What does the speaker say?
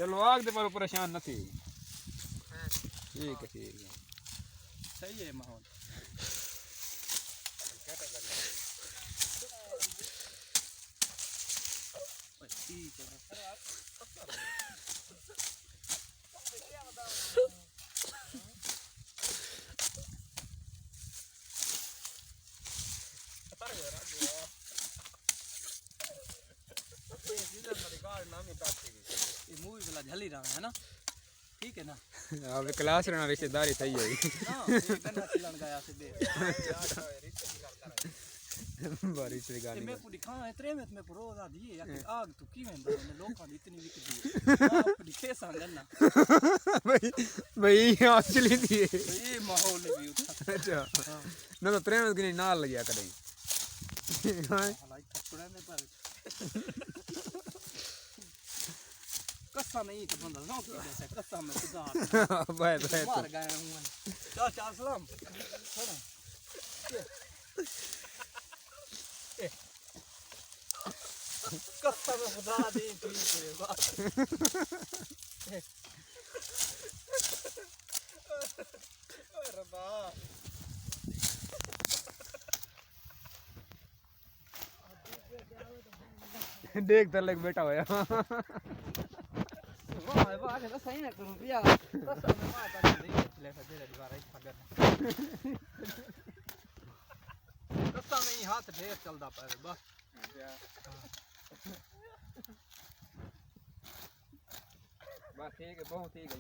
चलो आग दे पर परेशान नहीं ठीक है सही है माहौल ठीक है मूवी वाला झली रहा है ना ठीक है ना अब क्लास रहना रिश्तेदारी थई है हां ये गन्ना खिलाने गया से दे बारिश की गाली मैं पूरी खां इतने में रोज आ दिए या आग तो की वेंदा ने लोकां दी इतनी विक दी पूरी खेसा गन्ना भाई असली थी ये माहौल भी उठा अच्छा ना तो प्रेम की नाल लगिया कदे हां हालांकि थोड़ा में पर कस्सा नहीं तो बंदा ना की जैसे कस्सा में खुदा बाय मार गए हूं चाचा सलाम कस्सा में खुदा दी ठीक है बस अरे बा देख तर लग बैठा होया वाह वाह के सही ना करूं पिया कस्सा में मार कर दे ले का दे दीवार एक पकड़ कस्सा में ही हाथ ढेर चलदा पर बस बस ठीक है बहुत ठीक है।